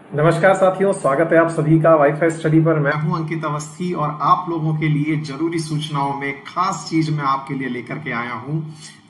नमस्कार साथियों, स्वागत है आप सभी का वाईफाई स्टडी पर। मैं हूं अंकित अवस्थी और आप लोगों के लिए जरूरी सूचनाओं में खास चीज मैं आपके लिए लेकर के आया हूं।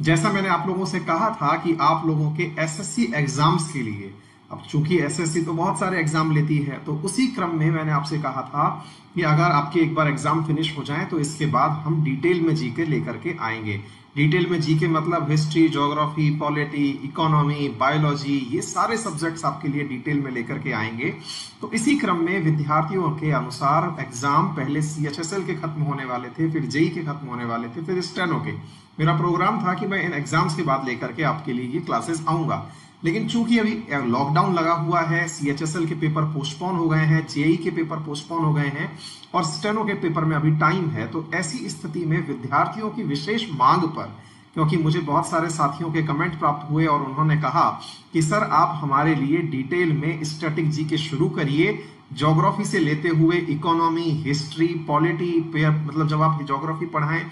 जैसा मैंने आप लोगों से कहा था कि आप लोगों के एसएससी एग्जाम्स के लिए, अब चूंकि एसएससी तो बहुत सारे एग्जाम लेती है, तो उसी क्रम में मैंने आपसे कहा था कि अगर आपके एक बार एग्जाम फिनिश हो जाए तो इसके बाद हम डिटेल में जीके लेकर के आएंगे। डिटेल में जीके मतलब history, geography, polity, economy, biology, ये सारे सब्जेक्ट्स आपके लिए डिटेल में लेकर के आएंगे। तो इसी क्रम में विद्यार्थियों के अनुसार एग्जाम पहले सीएचएसएल के खत्म होने वाले थे, फिर जेई के खत्म होने वाले थे, फिर स्टेनो के। मेरा प्रोग्राम था कि मैं इन एग्जाम्स के बाद लेकर के आपके लिए ये क्लासेस आऊंगा, लेकिन चूंकि अभी लॉकडाउन लगा हुआ है, सीएचएसएल के पेपर पोस्टपोन हो गए हैं, जेई के पेपर पोस्टपोन हो गए हैं और स्टेनो के पेपर में अभी टाइम है, तो ऐसी स्थिति में विद्यार्थियों की विशेष मांग पर, क्योंकि मुझे बहुत सारे साथियों के कमेंट प्राप्त हुए और उन्होंने कहा कि सर आप हमारे लिए डिटेल में स्टैटिक जीके शुरू करिए, ज्योग्राफी से लेते हुए इकोनॉमी, हिस्ट्री, पॉलिटी, मतलब जब आप ज्योग्राफी पढ़ाएं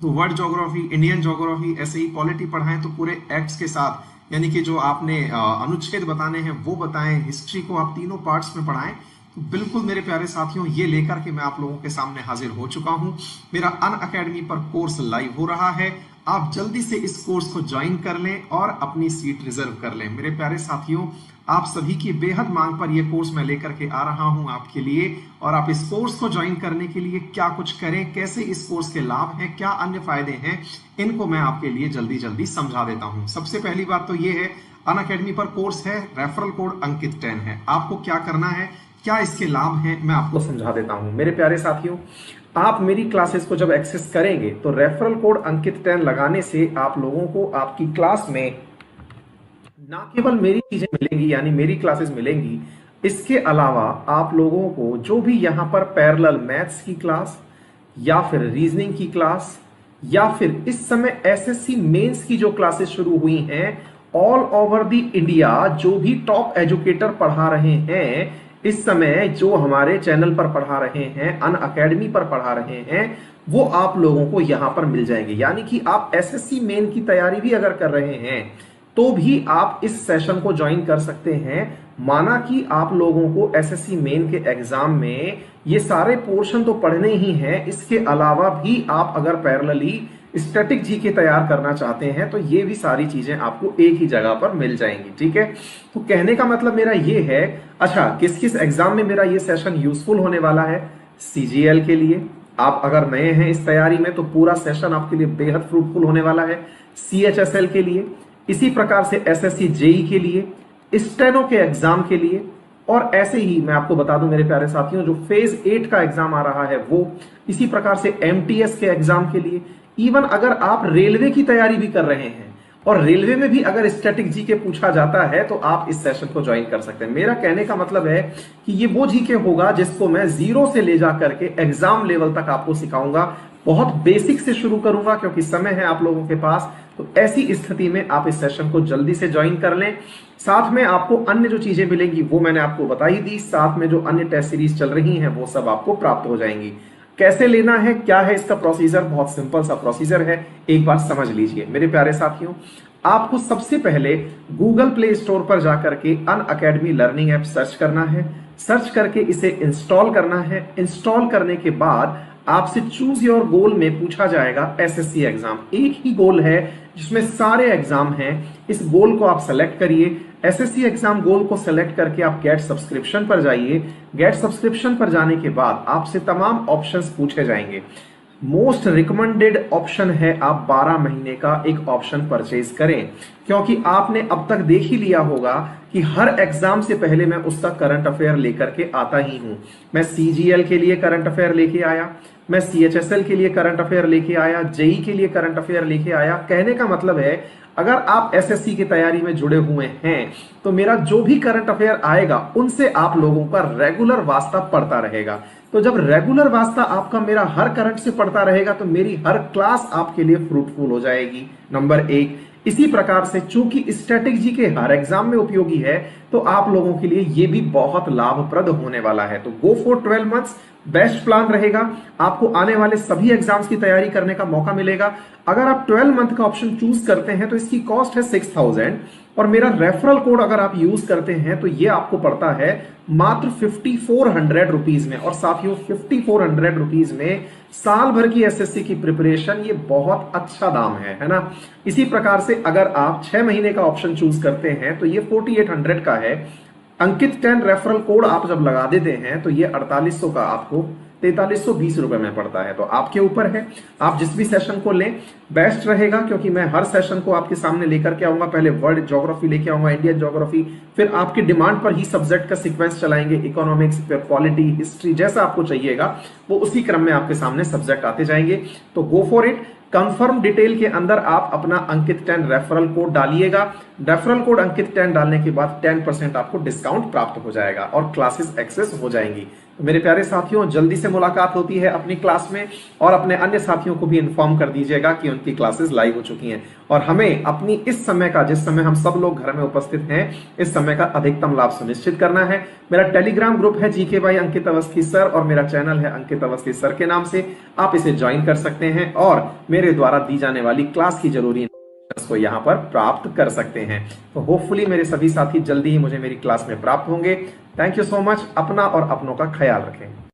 तो वर्ल्ड ज्योग्राफी, इंडियन ज्योग्राफी, ऐसे ही पॉलिटी पढ़ाएं तो पूरे एक्ट्स के साथ, यानी कि जो आपने अनुच्छेद बताने हैं वो बताएं, हिस्ट्री को आप तीनों पार्ट्स में पढ़ाएं। तो बिल्कुल मेरे प्यारे साथियों, ये लेकर के मैं आप लोगों के सामने हाजिर हो चुका हूं। मेरा अनअकैडमी पर कोर्स लाइव हो रहा है, आप जल्दी से इस कोर्स को ज्वाइन कर लें और अपनी सीट रिजर्व कर लें। मेरे प्यारे साथियों, आप सभी की बेहद मांग पर यह कोर्स मैं लेकर के आ रहा हूं आपके लिए, और आप इस कोर्स को ज्वाइन करने के लिए क्या कुछ करें, कैसे इस कोर्स के लाभ हैं, क्या अन्य फायदे हैं, इनको मैं आपके लिए जल्दी जल्दी समझा देता हूं। सबसे पहली बात तो यह है, अनअकैडमी पर कोर्स है, रेफरल कोड अंकित 10 है। आपको क्या करना है, क्या इसके लाभ हैं, मैं आपको समझा देता हूं। मेरे प्यारे साथियों, आप मेरी क्लासेस को जब एक्सेस करेंगे तो रेफरल कोड अंकित 10 लगाने से आप लोगों को आपकी क्लास में ना केवल मेरी चीजें मिलेंगी, यानी मेरी क्लासेस मिलेंगी, इसके अलावा आप लोगों को जो भी यहां पर पैरेलल मैथ्स की क्लास या फिर रीजनिंग की क्लास या फिर इस समय एसएससी मेंस की जो क्लासेस शुरू हुई हैं, ऑल ओवर द इंडिया जो भी टॉप एजुकेटर पढ़ा रहे हैं इस समय, जो हमारे चैनल पर पढ़ा रहे हैं, अनअकैडमी पर पढ़ा रहे हैं, वो आप लोगों को यहां पर मिल जाएंगे। यानी कि आप एसएससी मेन की तैयारी भी अगर कर रहे हैं तो भी आप इस सेशन को ज्वाइन कर सकते हैं। माना कि आप लोगों को एसएससी मेन के एग्जाम में ये सारे पोर्शन तो पढ़ने ही हैं, इसके अलावा भी आप अगर पैरेलली स्टैटिक जीके तैयार करना चाहते हैं तो ये भी सारी चीजें आपको एक ही जगह पर मिल जाएंगी। ठीक है, तो कहने का मतलब मेरा ये है, अच्छा किस किस एग्जाम में मेरा ये सेशन यूजफुल होने वाला है? सीजीएल के लिए, आप अगर नए हैं इस तैयारी में तो पूरा सेशन आपके लिए बेहद फ्रूटफुल होने वाला है। सीएचएसएल के लिए, इसी प्रकार से एसएससी जेई के लिए, स्टेनो के एग्जाम के लिए, और ऐसे ही मैं आपको बता दूं मेरे प्यारे साथियों, जो फेज 8 का एग्जाम आ रहा है वो, इसी प्रकार से एमटीएस के एग्जाम के लिए, इवन अगर आप रेलवे की तैयारी भी कर रहे हैं और रेलवे में भी अगर स्टैटिक जीके पूछा जाता है तो आप इस सेशन को ज्वाइन कर सकते हैं। मेरा कहने का मतलब है कि ये वो जीके होगा जिसको मैं जीरो से ले जा करके एग्जाम लेवल तक आपको सिखाऊंगा। बहुत बेसिक से शुरू करूंगा क्योंकि समय है आप लोगों के पास, तो ऐसी स्थिति में आप इस सेशन को जल्दी से ज्वाइन कर लें। साथ में आपको अन्य जो चीजें मिलेंगी वो मैंने आपको बता ही दी, साथ में जो अन्य टेस्ट सीरीज चल रही हैं वो सब आपको प्राप्त हो जाएंगी। कैसे लेना है, क्या है इसका प्रोसीजर? बहुत सिंपल सा प्रोसीजर है, एक बार समझ लीजिए मेरे प्यारे साथियों। आपको सबसे पहले गूगल प्ले स्टोर पर जाकर के अनअकैडमी लर्निंग ऐप सर्च करना है, सर्च करके इसे इंस्टॉल करना है। इंस्टॉल करने के बाद आपसे चूज योर गोल में पूछा जाएगा एसएससी एग्जाम। एक ही गोल है जिसमें सारे एग्जाम हैं, इस गोल को आप सेलेक्ट करिए। एसएससी एग्जाम गोल को सेलेक्ट करके आप गेट सब्सक्रिप्शन पर जाइए। गेट सब्सक्रिप्शन पर जाने के बाद आपसे तमाम ऑप्शंस पूछे जाएंगे। मोस्ट रिकमेंडेड ऑप्शन है आप 12 महीने का एक ऑप्शन परचेज करें, क्योंकि आपने अब तक देख ही लिया होगा कि हर एग्जाम से पहले मैं उसका करंट अफेयर लेकर के आता ही हूं। मैं सीजीएल के लिए करंट अफेयर लेके आया, मैं सीएचएसएल के लिए करंट अफेयर लेके आया, जेई के लिए करंट अफेयर लेके आया। कहने का मतलब है, अगर आप एसएससी की तैयारी में जुड़े हुए हैं तो मेरा जो भी करंट अफेयर आएगा उनसे आप लोगों का रेगुलर वास्ता पड़ता रहेगा। तो जब रेगुलर वास्ता आपका मेरा हर करंट से पड़ता रहेगा तो मेरी हर क्लास आपके लिए फ्रूटफुल हो जाएगी। नंबर एक। इसी प्रकार से चूंकि स्टैटिक जीके हर एग्जाम में उपयोगी है, तो आप लोगों के लिए ये भी बहुत लाभप्रद होने वाला है। तो go for 12 months, best plan रहेगा। आपको आने वाले सभी एग्जाम्स की तैयारी करने का मौका मिलेगा। अगर आप 12 मंथ का ऑप्शन चूज करते हैं तो इसकी कॉस्ट है 6000, और मेरा रेफरल कोड अगर आप यूज करते हैं तो ये आपको पड़ता है मात्र 5400 रुपीज में। और साथियों 5400 रुपीज में साल भर की एसएससी की प्रिपरेशन, ये बहुत अच्छा दाम है ना। इसी प्रकार से अगर आप 6 महीने का ऑप्शन चूज करते हैं तो ये 4800 का है। अंकित 10 रेफरल कोड आप जब लगा देते हैं तो ये 4800 का आपको 4320 रुपए में पड़ता है। तो आपके ऊपर है, आप जिस भी सेशन को लें बेस्ट रहेगा, क्योंकि मैं हर सेशन को आपके सामने लेकर के आऊंगा। पहले वर्ल्ड ज्योग्राफी लेके आऊंगा, इंडियन ज्योग्राफी, फिर आपकी डिमांड पर ही सब्जेक्ट का सीक्वेंस चलाएंगे, इकोनॉमिक्स, फिर पॉलिटी, हिस्ट्री, जैसा आपको चाहिएगा वो उसी क्रम में आपके सामने सब्जेक्ट आते जाएंगे। तो go for it. Confirm detail के अंदर आप अपना अंकित 10 रेफरल कोड डालिएगा। रेफरल कोड अंकित 10 डालने के बाद 10% आपको डिस्काउंट प्राप्त हो जाएगा और क्लासेस एक्सेस हो जाएंगी। तो मेरे प्यारे साथियों, जल्दी से मुलाकात होती है अपनी क्लास में, और अपने अन्य साथियों को भी इन्फॉर्म कर दीजिएगा कि उनकी क्लासेस लाइव हो चुकी हैं। और हमें अपनी इस समय का, जिस समय हम सब लोग घर में उपस्थित हैं, इस समय का अधिकतम लाभ सुनिश्चित करना है। मेरा टेलीग्राम ग्रुप है GK by Ankit Awasthi sir, और मेरा चैनल है अंकित अवस्थी सर के नाम से। आप इसे ज्वाइन कर सकते हैं और मेरे द्वारा दी जाने वाली क्लास की जरूरी को यहां पर प्राप्त कर सकते हैं। तो होपफुली मेरे सभी साथी जल्दी ही मुझे मेरी क्लास में प्राप्त होंगे। Thank you so much. अपना और अपनों का ख्याल रखें।